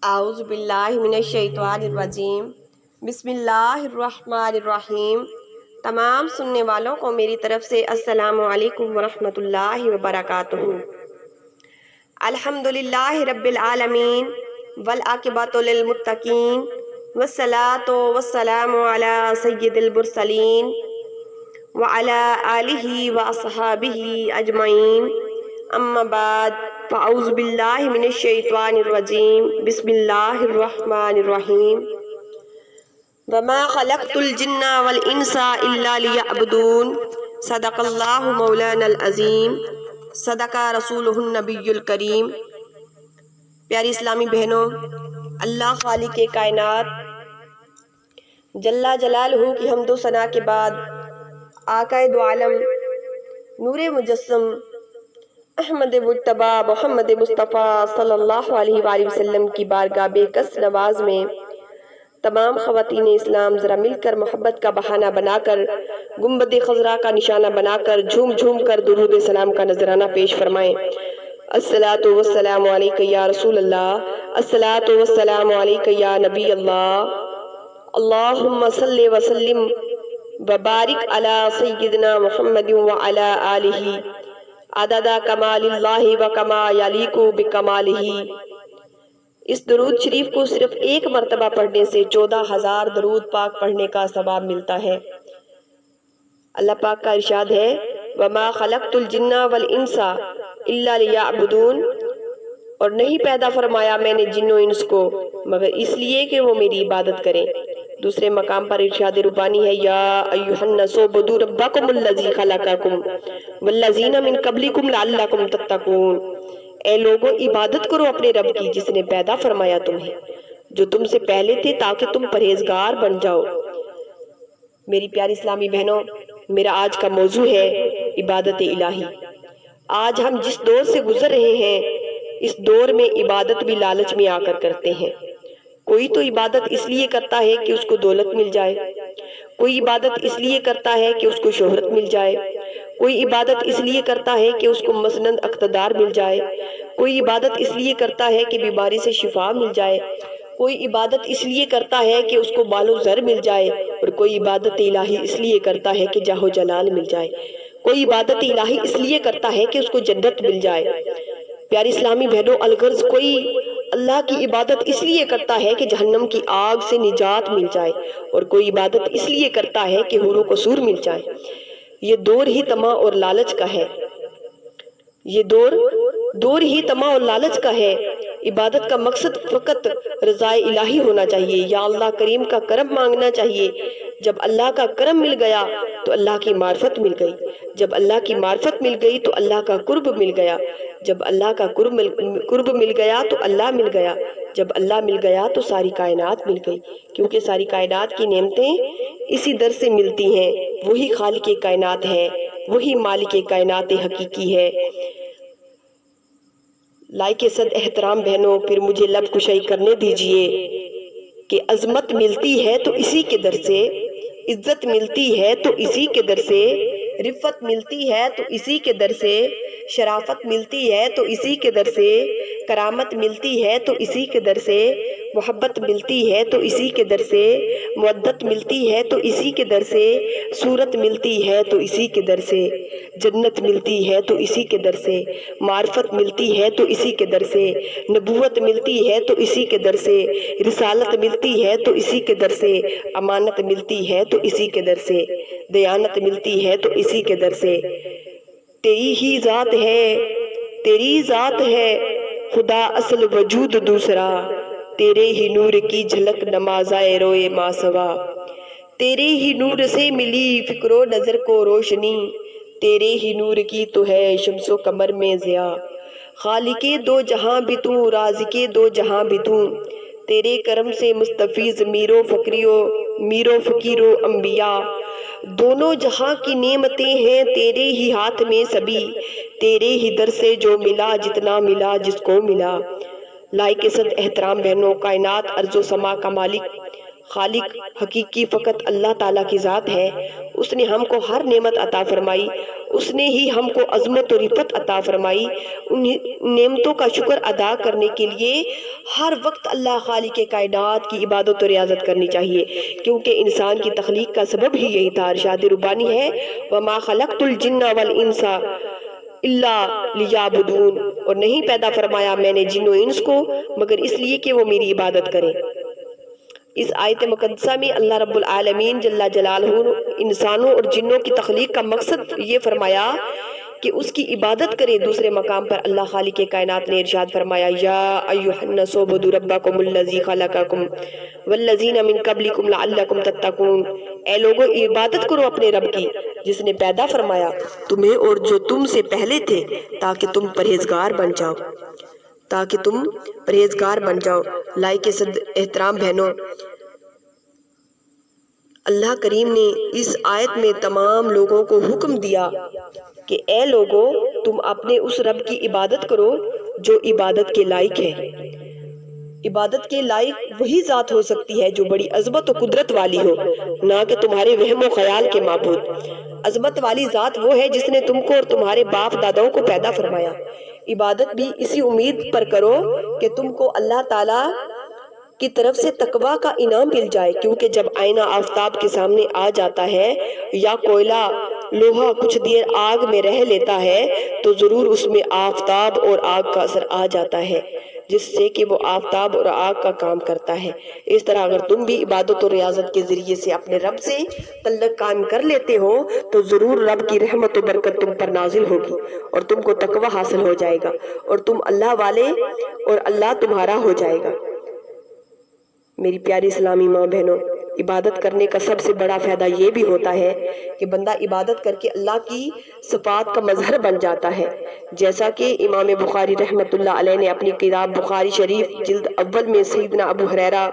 اعوذ باللہ من الشیطان الرجیم بسم اللہ الرحمن الرحیم۔ تمام سننے والوں کو میری طرف سے السلام علیکم ورحمۃ اللہ وبرکاتہ۔ الحمدللہ رب العالمین والعاقبۃ للمتقین والصلاۃ والسلام علی سید المرسلین وعلی آلہ واصحابہ اجمعین، اما بعد فاعوذ باللہ من الشیطان الرجیم بسم اللہ الرحمن الرحیم۔ وما خلقت الجن والانس الا لیعبدون، صدق اللہ مولانا العظیم، صدق رسولہ النبی الکریم۔ پیاری اسلامی بہنوں، اللہ خالق کائنات جل جلالہ کی حمد و ثنا کے بعد آقا دو عالم نور مجسم احمد مجتبی محمد مصطفیٰ صلی اللہ علیہ وآلہ وسلم کی بارگاہ بے کس نواز میں تمام خواتین اسلام ذرا مل کر محبت کا بہانہ بنا کر گنبد خضرا کا نشانہ بنا کر جھوم جھوم کر درود سلام کا نذرانہ پیش فرمائیں۔ الصلاۃ والسلام علیک یا رسول اللہ، الصلاۃ والسلام علیک یا نبی اللہ، اللہم صلی وسلم وبارک علی سیدنا محمد وعلی آلہ عدد کمال اللہ و کما یلیق بکمالہ۔ اس درود شریف کو صرف ایک مرتبہ پڑھنے سے 14,000 درود پاک پڑھنے کا ثواب ملتا ہے۔ اللہ پاک کا ارشاد ہے وما خلقت الجن والانس الا لیعبدون، اور نہیں پیدا فرمایا میں نے جن و انس کو مگر اس لیے کہ وہ میری عبادت کریں۔ دوسرے مقام پر ارشاد ربانی ہے یا ایھا الناس اعبدوا ربکم الذی خلقکم والذین من قبلکم لعلکم تتقون، اے لوگوں عبادت کرو اپنے رب کی جس نے پیدا فرمایا تمہیں، جو تم سے پہلے تھے تاکہ تم پرہیزگار بن جاؤ۔ میری پیاری اسلامی بہنوں، میرا آج کا موضوع ہے عبادت الہی۔ آج ہم جس دور سے گزر رہے ہیں اس دور میں عبادت بھی لالچ میں آ کر کرتے ہیں۔ کوئی تو عبادت اس لیے کرتا ہے کہ اس کو دولت مل جائے، کوئی عبادت اس لیے کرتا ہے کہ اس کو شہرت مل جائے، کوئی عبادت اس لیے کرتا ہے کہ اس کو مسند اقتدار مل جائے، کوئی عبادت اس لیے کرتا ہے کہ بیماری سے شفا مل جائے، کوئی عبادت اس لیے کرتا ہے کہ اس کو بال و زر مل جائے، اور کوئی عبادت الہی اس لیے کرتا ہے کہ جاہ و جلال مل جائے، کوئی عبادت الہی اس لیے کرتا ہے کہ اس کو جنت مل جائے۔ پیاری اسلامی بہنوں، الغرض کوئی اللہ کی عبادت اس لیے کرتا ہے کہ جہنم کی آگ سے نجات مل جائے، اور کوئی عبادت اس لیے کرتا ہے کہ حور و قصور مل جائے۔ یہ دور ہی طمع اور لالچ کا ہے، یہ دور ہی طمع اور لالچ کا ہے۔ عبادت کا مقصد فقط رضا الہی ہونا چاہیے، یا اللہ کریم کا کرم مانگنا چاہیے۔ جب اللہ کا کرم مل گیا تو اللہ کی معرفت مل گئی، جب اللہ کی معرفت مل گئی تو اللہ کا قرب مل گیا، جب اللہ کا قرب مل گیا تو اللہ مل گیا، جب اللہ مل گیا تو ساری کائنات مل گئی، کیونکہ ساری کائنات کی نعمتیں اسی در سے ملتی ہیں۔ وہی خالق کائنات ہے، وہی مالک کائنات حقیقی ہے۔ لائق صد احترام بہنوں، پھر مجھے لب کشائی کرنے دیجئے کہ عظمت ملتی ہے تو اسی کے در سے، عزت ملتی ہے تو اسی کے در سے، رفت ملتی ہے تو اسی کے در سے، شرافت ملتی ہے تو اسی کے در سے، کرامت ملتی ہے تو اسی کے در سے، محبت ملتی ہے تو اسی کے در سے، مودت ملتی ہے تو اسی کے در سے، صورت ملتی ہے تو اسی کے در سے، جنت ملتی ہے تو اسی کے در سے، معرفت ملتی ہے تو اسی کے در سے، نبوت ملتی ہے تو اسی کے در سے، رسالت ملتی ہے تو اسی کے در سے، امانت ملتی ہے تو اسی کے در سے، دیانت ملتی ہے تو اسی کے در سے۔ تیری ہی ذات ہے، تیری ذات ہے خدا اصل وجود دوسرا، تیرے ہی نور کی جھلک نمازائے روئے ماسوا، تیرے ہی نور سے ملی فکر و نظر کو روشنی، تیرے ہی نور کی تو ہے شمس و قمر میں ضیاء، خالق دو جہاں بھی تو، رازق دو جہاں بھی تو، تیرے کرم سے مستفیض میر و فقیر و انبیاء، دونوں جہاں کی نعمتیں ہیں تیرے ہی ہاتھ میں سبھی، تیرے ہی در سے جو ملا جتنا ملا جس کو ملا۔ لائق صد احترام بہنوں، کائنات ارض و سما کا مالک خالق حقیقی فقط اللہ تعالیٰ کی ذات ہے۔ اس نے ہم کو ہر نعمت عطا فرمائی، اس نے ہی ہم کو عظمت و رفت عطا فرمائی۔ ان نعمتوں کا شکر ادا کرنے کے لیے ہر وقت اللہ خالق کائنات کی عبادت و ریاضت کرنی چاہیے، کیونکہ انسان کی تخلیق کا سبب ہی یہی تھا۔ ارشاد ربانی ہے وَمَا خَلَقْتُ الْجِنَّ وَالْإِنسَ إِلَّا لِيَعْبُدُونَ، اور نہیں پیدا فرمایا میں نے جن و انس کو مگر اس لیے کہ وہ میری عبادت کریں۔ اس آیت مقدسہ میں اللہ رب العالمین جل جلالہ انسانوں اور جنوں کی تخلیق کا مقصد یہ فرمایا کہ اس کی عبادت کریں۔ دوسرے مقام پر اللہ خالق کائنات نے ارشاد فرمایا یا ایھا الناس اعبدوا ربکم الذی خلقکم والذین من قبلکم لعلکم تتقون، اے لوگو عبادت کرو اپنے رب کی جس نے پیدا فرمایا تمہیں اور جو تم سے پہلے تھے تاکہ تم پرہیزگار بن جاؤ۔ لائق صد احترام بہنوں، اللہ کریم نے اس آیت میں تمام لوگوں کو حکم دیا کہ اے لوگو تم اپنے اس رب کی عبادت کرو جو عبادت کے لائق ہے۔ عبادت کے لائق وہی ذات ہو سکتی ہے جو بڑی عظمت و قدرت والی ہو، نہ کہ تمہارے وہم و خیال کے معبود۔ عظمت والی ذات وہ ہے جس نے تم کو اور تمہارے باپ داداؤں کو پیدا فرمایا۔ عبادت بھی اسی امید پر کرو کہ تم کو اللہ تعالیٰ کی طرف سے تقویٰ کا انعام مل جائے، کیونکہ جب آئینہ آفتاب کے سامنے آ جاتا ہے یا کوئلہ لوہا کچھ دیر آگ میں رہ لیتا ہے تو ضرور اس میں آفتاب اور آگ کا اثر آ جاتا ہے جس سے کہ وہ آفتاب اور آگ کا کام کرتا ہے۔ اس طرح اگر تم بھی عبادت و ریاضت کے ذریعے سے اپنے رب سے تعلق قائم کر لیتے ہو تو ضرور رب کی رحمت و برکت تم پر نازل ہوگی اور تم کو تقویٰ حاصل ہو جائے گا اور تم اللہ والے اور اللہ تمہارا ہو جائے گا۔ میری پیاری اسلامی ماں بہنوں، عبادت کرنے کا سب سے بڑا فائدہ یہ بھی ہوتا ہے کہ بندہ عبادت کر کے اللہ کی صفات کا مظہر بن جاتا ہے، جیسا کہ امام بخاری رحمۃ اللہ علیہ نے اپنی کتاب بخاری شریف جلد اول میں سیدنا ابو ہریرہ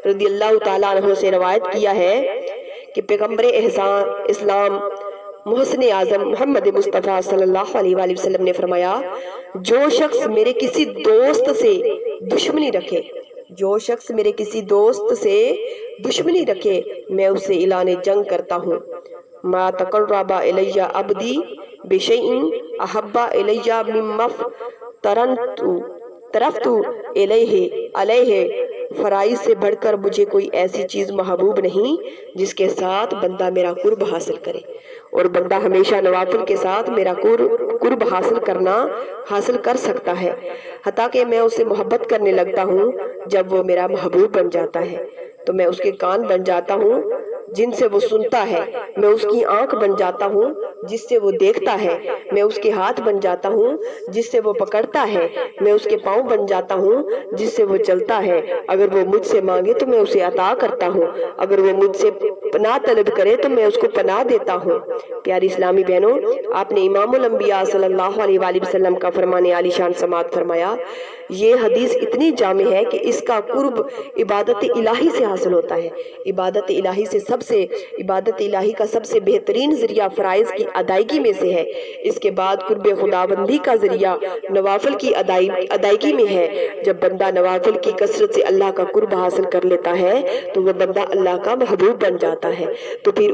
رضی اللہ تعالیٰ عنہ سے روایت کیا ہے کہ پیغمبر اسلام محسن اعظم محمد مصطفیٰ صلی اللہ علیہ وآلہ وسلم نے فرمایا جو شخص میرے کسی دوست سے دشمنی رکھے میں اسے اعلان جنگ کرتا ہوں۔ ما تقرب الی عبدی بشیء احب الی مما افترضت علیہ، فرائض سے بڑھ کر مجھے کوئی ایسی چیز محبوب نہیں جس کے ساتھ بندہ میرا قرب حاصل کرے، اور بندہ ہمیشہ نوافل کے ساتھ میرا قرب حاصل کر سکتا ہے، حتیٰ کہ میں اسے محبت کرنے لگتا ہوں جب وہ میرا محبوب بن جاتا ہے تو میں اس کے کان بن جاتا ہوں جن سے وہ سنتا ہے، میں اس کی آنکھ بن جاتا ہوں جس سے وہ دیکھتا ہے، میں اس کے ہاتھ بن جاتا ہوں جس سے وہ پکڑتا ہے، میں اس کے پاؤں بن جاتا ہوں جس سے وہ چلتا ہے، اگر وہ مجھ سے مانگے تو میں اسے عطا کرتا ہوں، اگر وہ مجھ سے پناہ طلب کرے تو میں اس کو پناہ دیتا ہوں۔ پیاری اسلامی بہنوں، آپ نے امام الانبیاء صلی اللہ علیہ وآلہ وسلم کا فرمان عالی شان سماعت فرمایا، یہ حدیث اتنی جامع ہے کہ اس کا قرب عبادت الہی سے حاصل ہوتا ہے۔ عبادت الہی کا سب سے بہترین ذریعہ فرائض کی ادائیگی میں سے ہے، اس کے بعد قرب خداوندی کا ذریعہ نوافل کی ادائیگی میں ہے۔ جب بندہ نوافل کی کثرت سے اللہ کا قرب حاصل کر لیتا ہے تو وہ بندہ اللہ کا محبوب بن جاتا ہے، تو پھر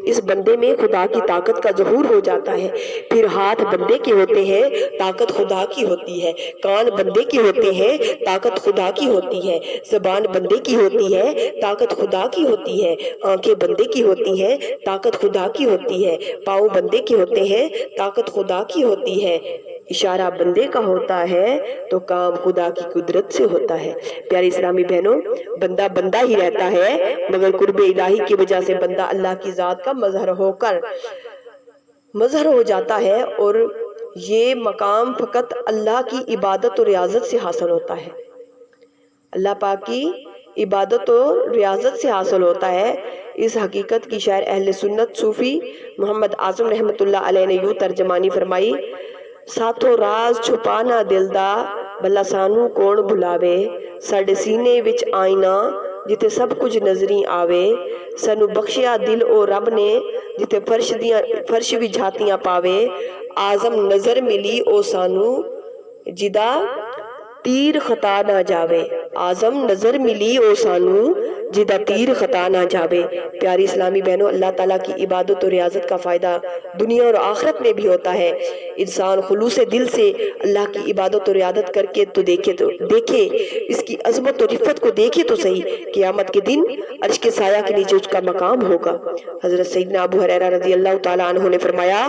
اس بندے میں خدا کی طاقت کا ظہور ہو جاتا ہے۔ پھر ہاتھ بندے کے ہوتے ہیں، طاقت خدا کی ہوتی ہے، کان بندے کے ہوتے ہیں، طاقت خدا کی ہوتی ہے، زبان بندے کی ہوتی ہے، طاقت خدا کی ہوتی ہے، آنکھیں بندے کی ہوتی ہیں، طاقت خدا کی ہوتی ہے، پاؤں بندے کے ہوتے ہیں، طاقت خدا کی ہوتی ہے، اشارہ بندے کا ہوتا ہے تو کام خدا کی قدرت سے ہوتا ہے۔ پیاری اسلامی بہنوں، بندہ ہی رہتا ہے مگر قرب الہی کی وجہ سے بندہ اللہ کی ذات کا مظہر ہو جاتا ہے، اور یہ مقام فقط اللہ کی عبادت و ریاضت سے حاصل ہوتا ہے، اللہ پاک کی عبادت و ریاضت سے حاصل ہوتا ہے۔ اس حقیقت کی شاعر اہل سنت صوفی محمد اعظم رحمۃ اللہ علیہ نے یوں ترجمانی فرمائی، ساتھوں راز چھپانا دل دا بھلا سانو کون بھلاوے، ساڈے سینے وچ آئینہ جتے سب کچھ نظری آوے، سانو بخشیا دل او رب نے جتے فرش بھی جھاتیاں پاوے، آزم نظر ملی او سانو جدا تیر خطا نہ جاوے، آزم نظر ملی او سانو جدہ تیر خطا نہ جاوے۔ پیاری اسلامی بہنوں، اللہ تعالیٰ کی عبادت و ریاضت کا فائدہ دنیا اور آخرت میں بھی ہوتا ہے۔ انسان خلوص دل سے اللہ کی عبادت و ریاضت کر کے تو دیکھے اس کی عظمت و رفت کو دیکھے تو صحیح، قیامت کے دن عرش کے سایہ کے نیچے اس کا مقام ہوگا۔ حضرت سیدنا ابو ہریرہ رضی اللہ تعالیٰ عنہ نے فرمایا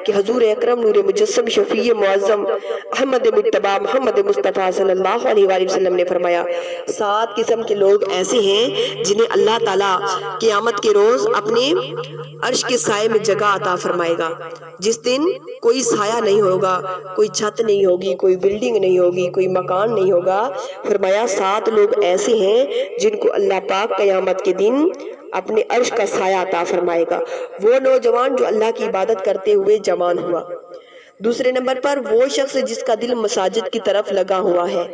کہ حضور اکرم نور مجسم شفیع معظم احمد مجتبی محمد مصطفیٰ صلی اللہ علیہ وآلہ وسلم نے فرمایا 7 قسم کے لوگ ایسے ہیں جنہیں اللہ تعالیٰ قیامت کے روز اپنے عرش کے سائے میں جگہ عطا فرمائے گا، جس دن کوئی سایہ نہیں ہوگا، کوئی چھت نہیں ہوگی، کوئی بلڈنگ نہیں ہوگی، کوئی مکان نہیں ہوگا۔ فرمایا 7 لوگ ایسے ہیں جن کو اللہ پاک قیامت کے دن اپنے عرش کا سایہ عطا فرمائے گا۔ وہ نوجوان جو اللہ کی عبادت کرتے ہوئے جوان ہوا۔ دوسرے نمبر پر وہ شخص جس کا دل مساجد کی طرف لگا ہوا ہے۔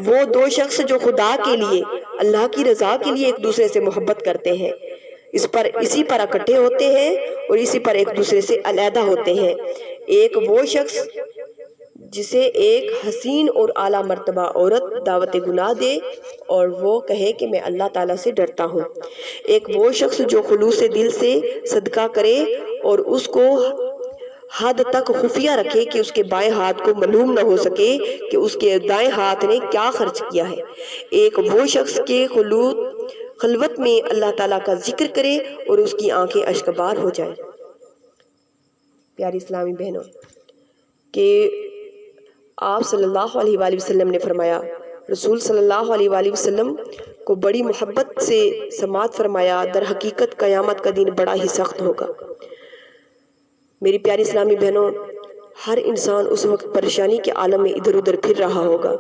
وہ 2 شخص جو خدا کے لیے، اللہ کی رضا کے لیے ایک دوسرے سے محبت کرتے ہیں، اسی پر اکٹھے ہوتے ہیں اور اسی پر ایک دوسرے سے علیحدہ ہوتے ہیں۔ ایک وہ شخص جسے ایک حسین اور اعلیٰ مرتبہ عورت دعوت گناہ دے اور وہ کہے کہ میں اللہ تعالیٰ سے ڈرتا ہوں۔ ایک وہ شخص جو خلوص دل سے صدقہ کرے اور اس کو حد تک خفیہ رکھے کہ اس کے بائیں ہاتھ کو معلوم نہ ہو سکے کہ اس کے دائیں ہاتھ نے کیا خرچ کیا ہے۔ ایک وہ شخص کے خلوت میں اللہ تعالیٰ کا ذکر کرے اور اس کی آنکھیں اشکبار ہو جائیں۔ پیاری اسلامی بہنوں، کہ آپ صلی اللہ علیہ وآلہ وسلم نے فرمایا، رسول صلی اللہ علیہ وآلہ وسلم کو بڑی محبت سے سماعت فرمایا، در حقیقت قیامت کا دن بڑا ہی سخت ہوگا۔ میری پیاری اسلامی بہنوں، ہر انسان اس وقت پریشانی کے عالم میں ادھر ادھر پھر رہا ہوگا،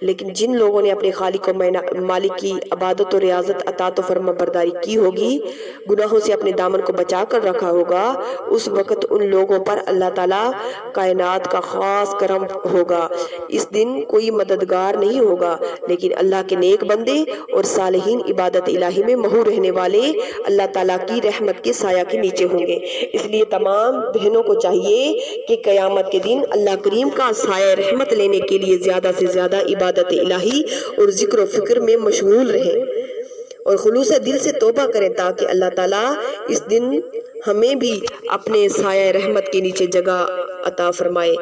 لیکن جن لوگوں نے اپنے خالق و مالک کی عبادت و ریاضت، اطاعت و فرما برداری کی ہوگی، گناہوں سے اپنے دامن کو بچا کر رکھا ہوگا، اس وقت ان لوگوں پر اللہ تعالیٰ کائنات کا خاص کرم ہوگا۔ اس دن کوئی مددگار نہیں ہوگا، لیکن اللہ کے نیک بندے اور صالحین عبادت الہی میں محو رہنے والے اللہ تعالیٰ کی رحمت کے سایہ کے نیچے ہوں گے۔ اس لیے تمام بہنوں کو چاہیے کہ قیامت کے دن اللہ کریم کا سایہ رحمت لینے کے لیے زیادہ سے زیادہ عبادت الہی اور ذکر و فکر میں مشغول رہیں اور خلوص دل سے توبہ کریں، تاکہ اللہ تعالیٰ اس دن ہمیں بھی اپنے سایہ رحمت کے نیچے جگہ عطا فرمائے۔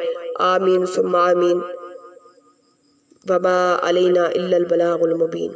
آمین ثم آمین۔ وما علینا الا البلاغ المبین۔